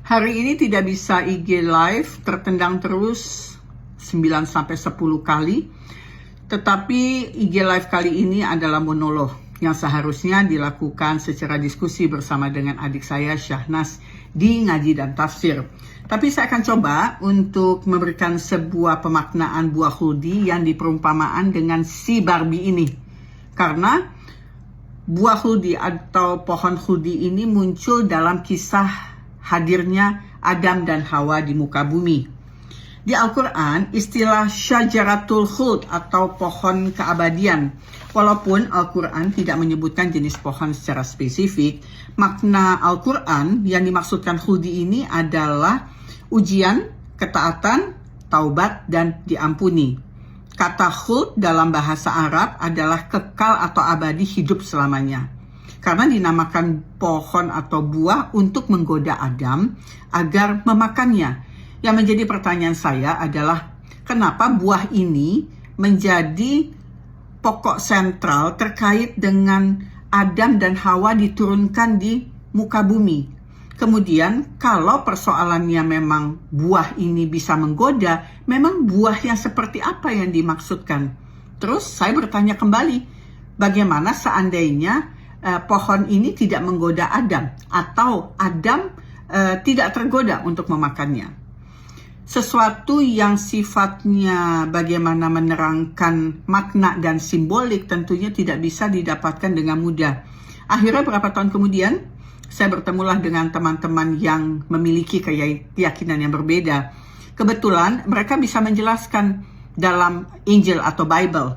Hari ini tidak bisa IG live, tertendang terus 9-10 kali. Tetapi IG live kali ini adalah monolog yang seharusnya dilakukan secara diskusi bersama dengan adik saya Syahnas di Ngaji dan Tafsir. Tapi saya akan coba untuk memberikan sebuah pemaknaan buah khuldi yang diperumpamaan dengan si Barbie ini. Karena buah khuldi atau pohon khuldi ini muncul dalam kisah hadirnya Adam dan Hawa di muka bumi. Di Al-Quran, istilah syajaratul khuld atau pohon keabadian. Walaupun Al-Quran tidak menyebutkan jenis pohon secara spesifik, makna Al-Quran yang dimaksudkan khuldi ini adalah ujian, ketaatan, taubat, dan diampuni. Kata khuld dalam bahasa Arab adalah kekal atau abadi, hidup selamanya. Karena dinamakan pohon atau buah untuk menggoda Adam agar memakannya. Yang menjadi pertanyaan saya adalah kenapa buah ini menjadi pokok sentral terkait dengan Adam dan Hawa diturunkan di muka bumi. Kemudian kalau persoalannya memang buah ini bisa menggoda, memang buah yang seperti apa yang dimaksudkan? Terus saya bertanya kembali, bagaimana seandainya pohon ini tidak menggoda Adam atau Adam tidak tergoda untuk memakannya? Sesuatu yang sifatnya bagaimana menerangkan makna dan simbolik tentunya tidak bisa didapatkan dengan mudah. Akhirnya berapa tahun kemudian, saya bertemulah dengan teman-teman yang memiliki keyakinan yang berbeda. Kebetulan mereka bisa menjelaskan dalam Injil atau Bible.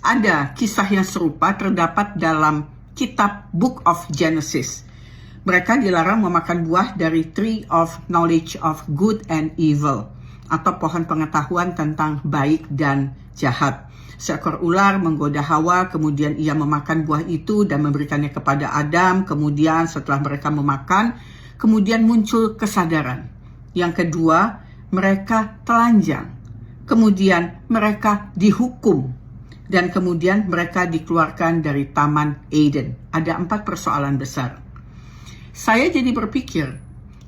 Ada kisah yang serupa terdapat dalam kitab Book of Genesis. Mereka dilarang memakan buah dari Tree of Knowledge of Good and Evil, atau pohon pengetahuan tentang baik dan jahat. Seekor ular menggoda Hawa, kemudian ia memakan buah itu dan memberikannya kepada Adam. Kemudian setelah mereka memakan, kemudian muncul kesadaran. Yang kedua, mereka telanjang. Kemudian mereka dihukum. Dan kemudian mereka dikeluarkan dari Taman Eden. Ada 4 persoalan besar. Saya jadi berpikir,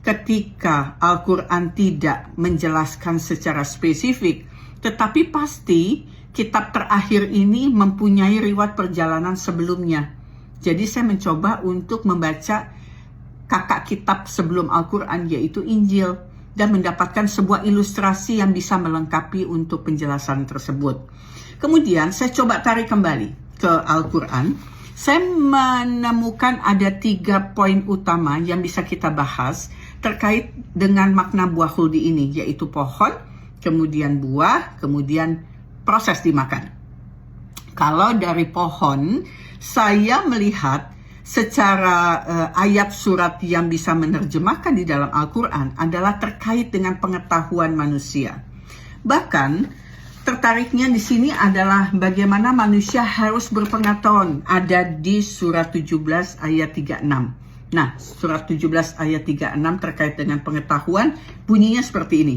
ketika Al-Quran tidak menjelaskan secara spesifik, tetapi pasti kitab terakhir ini mempunyai riwayat perjalanan sebelumnya. Jadi saya mencoba untuk membaca kakak kitab sebelum Al-Quran, yaitu Injil, dan mendapatkan sebuah ilustrasi yang bisa melengkapi untuk penjelasan tersebut. Kemudian saya coba tarik kembali ke Al-Quran. Saya menemukan ada 3 poin utama yang bisa kita bahas terkait dengan makna buah khuldi ini, yaitu pohon, kemudian buah, kemudian proses dimakan. Kalau dari pohon, saya melihat secara ayat surat yang bisa menerjemahkan di dalam Al-Quran adalah terkait dengan pengetahuan manusia. Bahkan tertariknya di sini adalah bagaimana manusia harus berpengetahuan, ada di surat 17 ayat 36. Nah, surat 17 ayat 36 terkait dengan pengetahuan bunyinya seperti ini.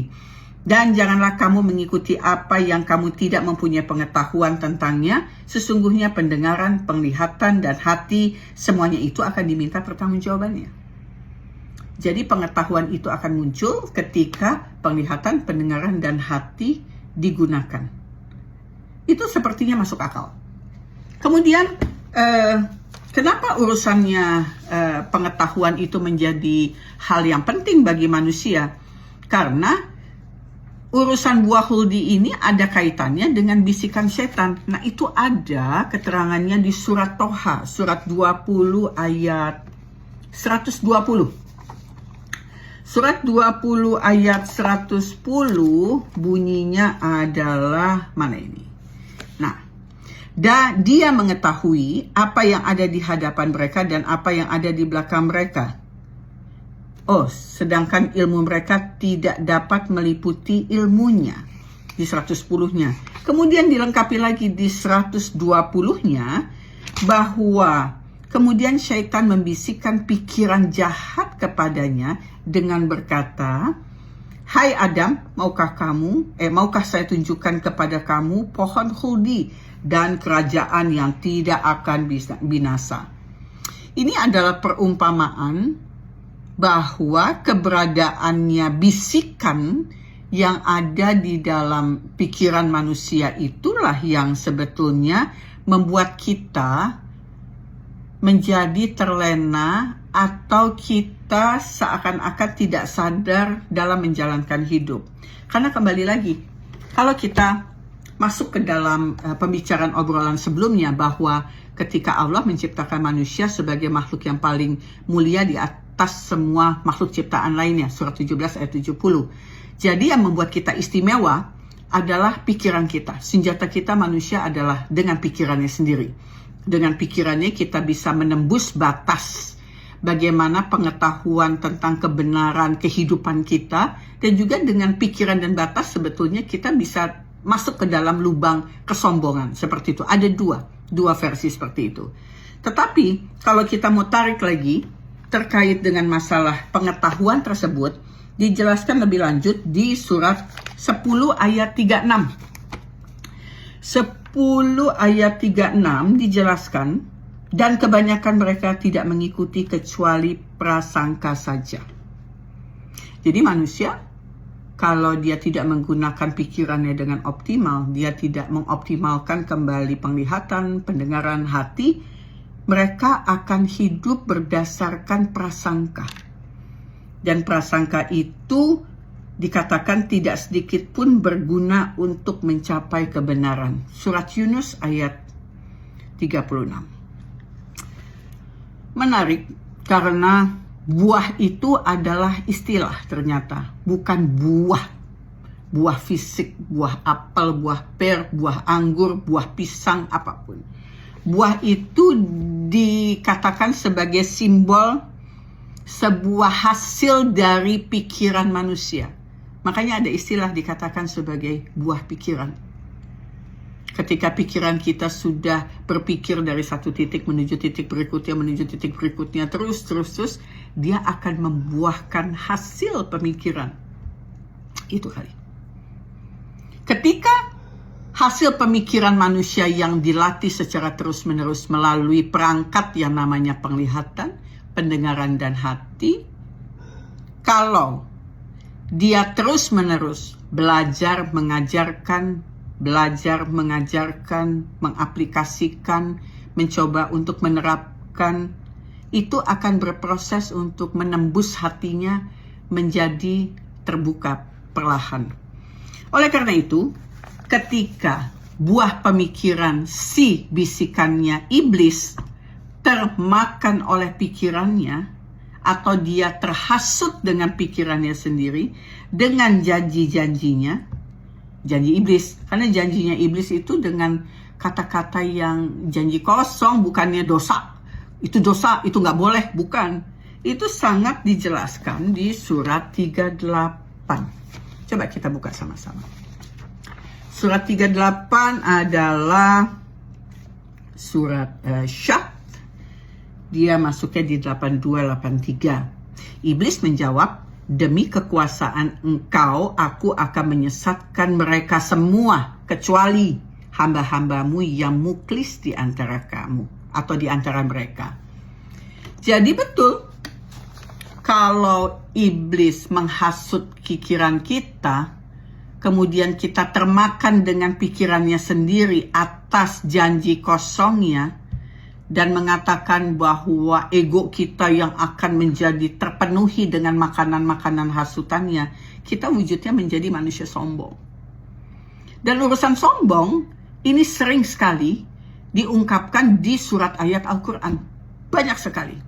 Dan janganlah kamu mengikuti apa yang kamu tidak mempunyai pengetahuan tentangnya. Sesungguhnya pendengaran, penglihatan, dan hati, semuanya itu akan diminta pertanggungjawabannya. Jadi pengetahuan itu akan muncul ketika penglihatan, pendengaran, dan hati digunakan. Itu sepertinya masuk akal. Kemudian kenapa urusannya pengetahuan itu menjadi hal yang penting bagi manusia? Karena urusan buah khuldi ini ada kaitannya dengan bisikan setan. Nah, itu ada keterangannya di surat Toha, surat 20 ayat 120. Surat 20 ayat 110 bunyinya adalah, mana ini? Nah, dia mengetahui apa yang ada di hadapan mereka dan apa yang ada di belakang mereka. Oh, sedangkan ilmu mereka tidak dapat meliputi ilmunya. Di 110-nya. Kemudian dilengkapi lagi di 120-nya bahwa kemudian syaitan membisikkan pikiran jahat kepadanya dengan berkata, "Hai Adam, maukah saya tunjukkan kepada kamu pohon khuldi dan kerajaan yang tidak akan binasa?" Ini adalah perumpamaan bahwa keberadaannya bisikan yang ada di dalam pikiran manusia itulah yang sebetulnya membuat kita menjadi terlena atau kita seakan-akan tidak sadar dalam menjalankan hidup. Karena kembali lagi, kalau kita masuk ke dalam pembicaraan obrolan sebelumnya bahwa ketika Allah menciptakan manusia sebagai makhluk yang paling mulia di atas semua makhluk ciptaan lainnya, surat 17 ayat 70. Jadi yang membuat kita istimewa adalah pikiran kita. Senjata kita manusia adalah dengan pikirannya sendiri. Dengan pikirannya kita bisa menembus batas bagaimana pengetahuan tentang kebenaran kehidupan kita, dan juga dengan pikiran dan batas sebetulnya kita bisa masuk ke dalam lubang kesombongan. Seperti itu. Ada dua versi seperti itu. Tetapi kalau kita mau tarik lagi terkait dengan masalah pengetahuan tersebut, dijelaskan lebih lanjut di surat 10 ayat 36. 10 ayat 36 dijelaskan, dan kebanyakan mereka tidak mengikuti kecuali prasangka saja. Jadi manusia, kalau dia tidak menggunakan pikirannya dengan optimal, dia tidak mengoptimalkan kembali penglihatan, pendengaran, hati, mereka akan hidup berdasarkan prasangka. Dan prasangka itu dikatakan tidak sedikit pun berguna untuk mencapai kebenaran. Surat Yunus ayat 36. Menarik karena buah itu adalah istilah ternyata, bukan buah fisik, buah apel, buah per, buah anggur, buah pisang, apapun. Buah itu dikatakan sebagai simbol sebuah hasil dari pikiran manusia. Makanya ada istilah dikatakan sebagai buah pikiran. Ketika pikiran kita sudah berpikir dari satu titik menuju titik berikutnya, terus, dia akan membuahkan hasil pemikiran. Itu kali. Ketika hasil pemikiran manusia yang dilatih secara terus-menerus melalui perangkat yang namanya penglihatan, pendengaran, dan hati, kalau dia terus-menerus belajar, mengajarkan, mengaplikasikan, mencoba untuk menerapkan, itu akan berproses untuk menembus hatinya menjadi terbuka perlahan. Oleh karena itu, ketika buah pemikiran si bisikannya iblis termakan oleh pikirannya, atau dia terhasut dengan pikirannya sendiri, dengan janji-janjinya, janji iblis, karena janjinya iblis itu dengan kata-kata yang janji kosong, bukannya dosa. Itu dosa, itu nggak boleh, bukan. Itu sangat dijelaskan di surat 38. Coba kita buka sama-sama. Surat 38 adalah surat Syah. Dia masuknya di 82-83. Iblis menjawab, demi kekuasaan engkau, aku akan menyesatkan mereka semua, kecuali hamba-hambamu yang muklis di antara kamu, atau di antara mereka. Jadi betul, kalau iblis menghasut pikiran kita, kemudian kita termakan dengan pikirannya sendiri atas janji kosongnya, dan mengatakan bahwa ego kita yang akan menjadi terpenuhi dengan makanan-makanan hasutannya, kita wujudnya menjadi manusia sombong. Dan urusan sombong ini sering sekali diungkapkan di surat ayat Al-Quran. Banyak sekali.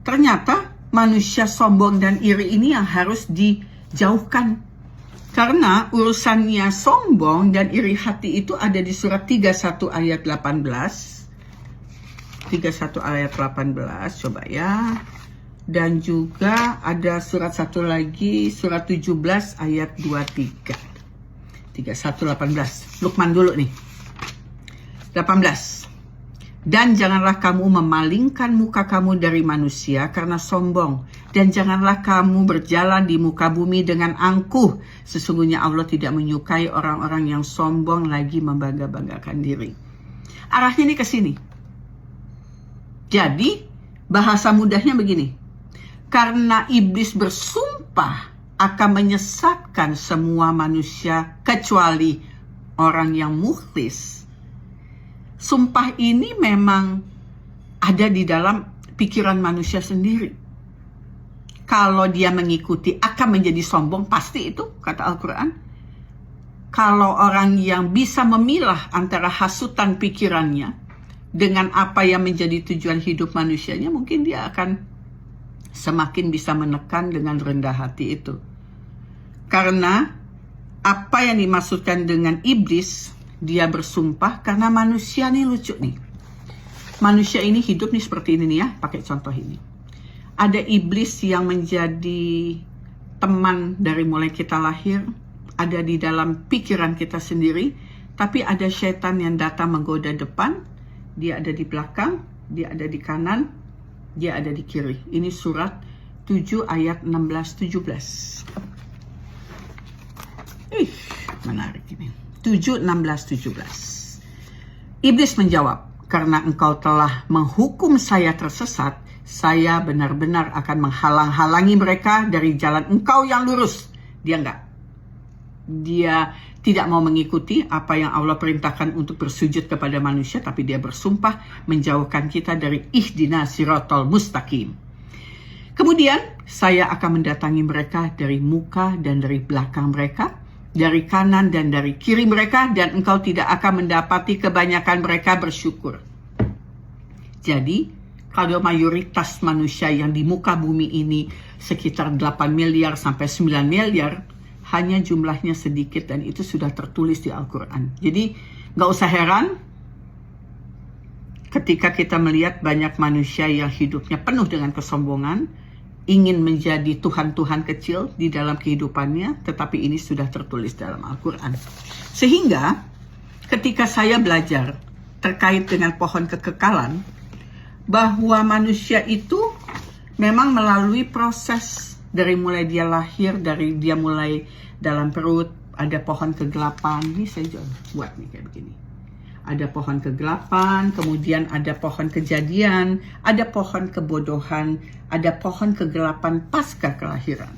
Ternyata manusia sombong dan iri ini yang harus dijauhkan. Karena urusannya sombong dan iri hati itu ada di surat 31 ayat 18. 31 ayat 18, coba ya. Dan juga ada surat satu lagi, surat 17 ayat 23. 31, 18. Lukman dulu nih. 18. Dan janganlah kamu memalingkan muka kamu dari manusia karena sombong. Dan janganlah kamu berjalan di muka bumi dengan angkuh. Sesungguhnya Allah tidak menyukai orang-orang yang sombong lagi membangga-banggakan diri. Arahnya ini ke sini. Jadi, bahasa mudahnya begini. karena iblis bersumpah akan menyesatkan semua manusia kecuali orang yang mukhlis. Sumpah ini memang ada di dalam pikiran manusia sendiri. Kalau dia mengikuti akan menjadi sombong, pasti itu kata Al-Quran. Kalau orang yang bisa memilah antara hasutan pikirannya dengan apa yang menjadi tujuan hidup manusianya, mungkin dia akan semakin bisa menekan dengan rendah hati itu. Karena apa yang dimaksudkan dengan iblis, dia bersumpah karena manusia nih lucu nih. Manusia ini hidup nih seperti ini nih ya, pakai contoh ini. Ada iblis yang menjadi teman dari mulai kita lahir, ada di dalam pikiran kita sendiri, tapi ada setan yang datang menggoda depan, dia ada di belakang, dia ada di kanan, dia ada di kiri. Ini surat 7 ayat 16-17. Menarik ini. 7, 16, 17. Iblis menjawab, karena engkau telah menghukum saya tersesat, saya benar-benar akan menghalang-halangi mereka dari jalan engkau yang lurus. Dia enggak. Dia tidak mau mengikuti apa yang Allah perintahkan untuk bersujud kepada manusia, tapi dia bersumpah menjauhkan kita dari ihdinas siratal mustaqim. Kemudian saya akan mendatangi mereka dari muka dan dari belakang mereka, dari kanan dan dari kiri mereka, dan engkau tidak akan mendapati kebanyakan mereka bersyukur. Jadi, kalau mayoritas manusia yang di muka bumi ini sekitar 8 miliar sampai 9 miliar, hanya jumlahnya sedikit dan itu sudah tertulis di Al-Quran. Jadi nggak usah heran ketika kita melihat banyak manusia yang hidupnya penuh dengan kesombongan, ingin menjadi Tuhan-Tuhan kecil di dalam kehidupannya, tetapi ini sudah tertulis dalam Al-Quran. Sehingga ketika saya belajar terkait dengan pohon kekekalan, bahwa manusia itu memang melalui proses dari mulai dia lahir, dari dia mulai dalam perut, ada pohon kegelapan. Ini saya buat nih kayak begini. Ada pohon kegelapan, kemudian ada pohon kejadian, ada pohon kebodohan, ada pohon kegelapan pasca kelahiran.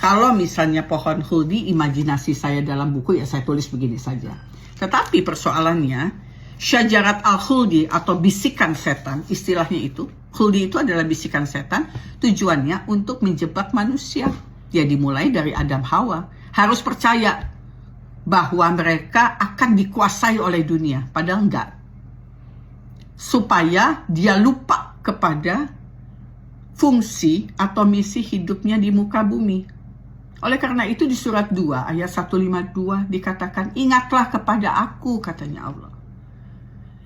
Kalau misalnya pohon khuldi, imajinasi saya dalam buku ya saya tulis begini saja. Tetapi persoalannya, syajarat al-khuldi atau bisikan setan, istilahnya itu. Khuldi itu adalah bisikan setan, tujuannya untuk menjebak manusia. Ya dimulai dari Adam Hawa. Harus percaya bahwa mereka akan dikuasai oleh dunia. Padahal enggak. Supaya dia lupa kepada fungsi atau misi hidupnya di muka bumi. Oleh karena itu di surat 2 ayat 152 dikatakan, ingatlah kepada aku, katanya Allah.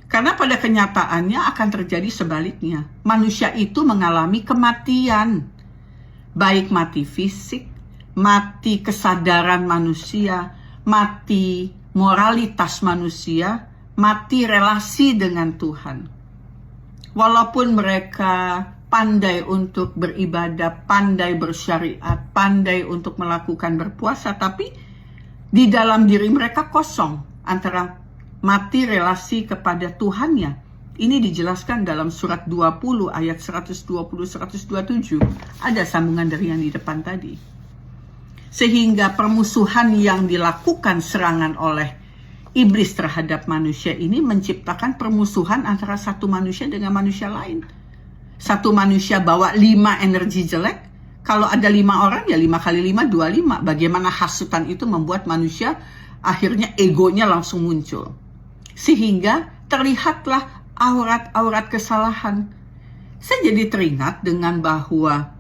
Karena pada kenyataannya akan terjadi sebaliknya. Manusia itu mengalami kematian. Baik mati fisik, mati kesadaran manusia, mati moralitas manusia, mati relasi dengan Tuhan. Walaupun mereka pandai untuk beribadah, pandai bersyariat, pandai untuk melakukan berpuasa, tapi di dalam diri mereka kosong antara mati relasi kepada Tuhannya. Ini dijelaskan dalam surat 20 ayat 120-127. Ada sambungan dari yang di depan tadi. Sehingga permusuhan yang dilakukan serangan oleh iblis terhadap manusia ini menciptakan permusuhan antara satu manusia dengan manusia lain. Satu manusia bawa 5 energi jelek. Kalau ada 5 orang ya 5 kali 5, 25. Bagaimana hasutan itu membuat manusia akhirnya egonya langsung muncul. Sehingga terlihatlah aurat-aurat kesalahan. Saya jadi teringat dengan bahwa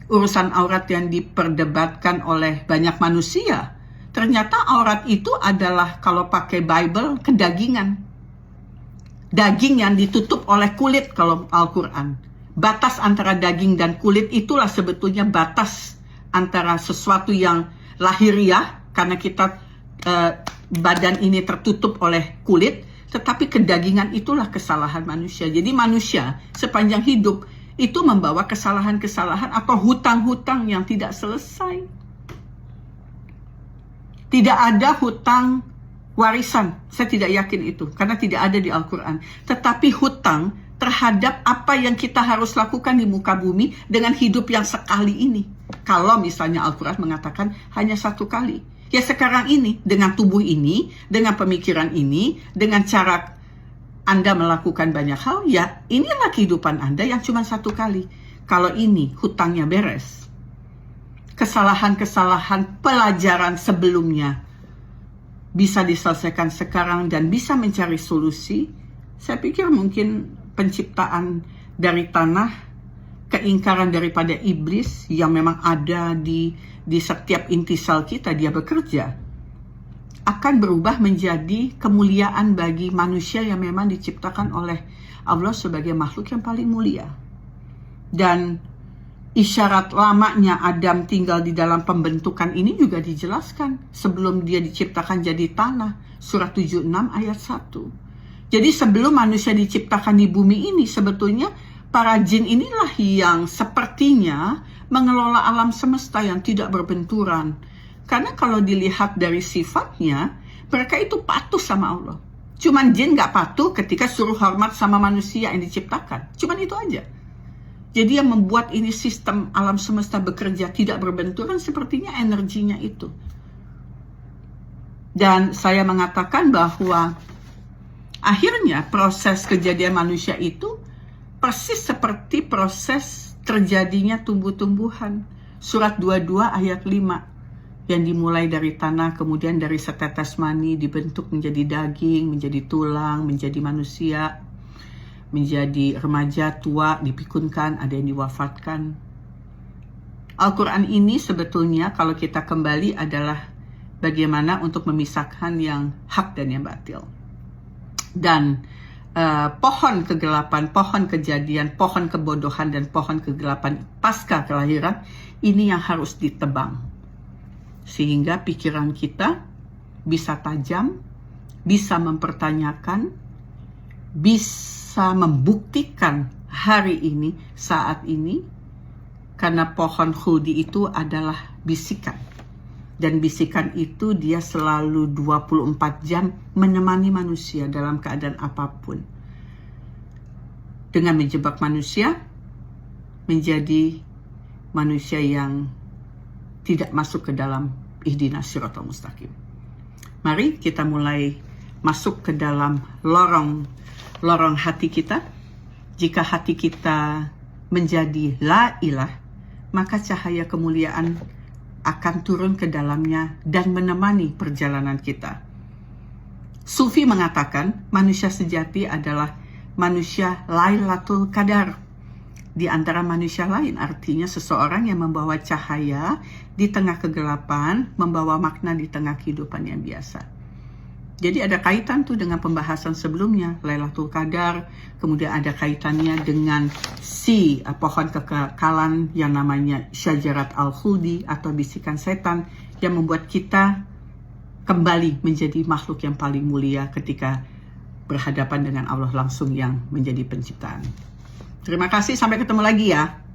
urusan aurat yang diperdebatkan oleh banyak manusia, ternyata aurat itu adalah kalau pakai Bible kedagingan. Daging yang ditutup oleh kulit kalau Al-Quran. Batas antara daging dan kulit itulah sebetulnya batas antara sesuatu yang lahiriah, karena kita badan ini tertutup oleh kulit, tetapi kedagingan itulah kesalahan manusia. Jadi manusia sepanjang hidup itu membawa kesalahan-kesalahan atau hutang-hutang yang tidak selesai. Tidak ada hutang warisan, saya tidak yakin itu, karena tidak ada di Al-Quran. Tetapi hutang terhadap apa yang kita harus lakukan di muka bumi dengan hidup yang sekali ini. Kalau misalnya Al-Quran mengatakan hanya satu kali. Ya sekarang ini, dengan tubuh ini, dengan pemikiran ini, dengan cara Anda melakukan banyak hal, ya inilah kehidupan Anda yang cuma satu kali. Kalau ini hutangnya beres, kesalahan-kesalahan pelajaran sebelumnya bisa diselesaikan sekarang dan bisa mencari solusi, saya pikir mungkin penciptaan dari tanah, keingkaran daripada iblis yang memang ada di setiap intisal kita, dia bekerja, akan berubah menjadi kemuliaan bagi manusia yang memang diciptakan oleh Allah sebagai makhluk yang paling mulia. Dan isyarat lamanya Adam tinggal di dalam pembentukan ini juga dijelaskan sebelum dia diciptakan jadi tanah, surat 76 ayat 1. Jadi sebelum manusia diciptakan di bumi ini, sebetulnya para jin inilah yang sepertinya mengelola alam semesta yang tidak berbenturan. Karena kalau dilihat dari sifatnya, mereka itu patuh sama Allah. Cuman jin gak patuh ketika suruh hormat sama manusia yang diciptakan. Cuman itu aja. Jadi yang membuat ini sistem alam semesta bekerja tidak berbenturan sepertinya energinya itu. Dan saya mengatakan bahwa akhirnya proses kejadian manusia itu persis seperti proses terjadinya tumbuh-tumbuhan. Surat 22 ayat 5. Yang dimulai dari tanah, kemudian dari setetes mani dibentuk menjadi daging, menjadi tulang, menjadi manusia, menjadi remaja, tua, dipikunkan, ada yang diwafatkan. Al-Quran ini sebetulnya kalau kita kembali adalah bagaimana untuk memisahkan yang hak dan yang batil. Dan pohon kegelapan, pohon kejadian, pohon kebodohan, dan pohon kegelapan pasca kelahiran, ini yang harus ditebang. Sehingga pikiran kita bisa tajam, bisa mempertanyakan, bisa membuktikan hari ini, saat ini, karena pohon khuldi itu adalah bisikan. Dan bisikan itu dia selalu 24 jam menemani manusia dalam keadaan apapun. Dengan menjebak manusia menjadi manusia yang tidak masuk ke dalam ihdinas siratal mustaqim. Mari kita mulai masuk ke dalam lorong hati kita. Jika hati kita menjadi la ilah, maka cahaya kemuliaan akan turun ke dalamnya dan menemani perjalanan kita. Sufi mengatakan manusia sejati adalah manusia Lailatul Qadar di antara manusia lain, artinya seseorang yang membawa cahaya di tengah kegelapan, membawa makna di tengah kehidupan yang biasa. Jadi ada kaitan tuh dengan pembahasan sebelumnya, Lailatul Qadar, kemudian ada kaitannya dengan pohon kekekalan yang namanya Syajarat Al-Khuldi atau bisikan setan yang membuat kita kembali menjadi makhluk yang paling mulia ketika berhadapan dengan Allah langsung yang menjadi penciptaan. Terima kasih, sampai ketemu lagi ya.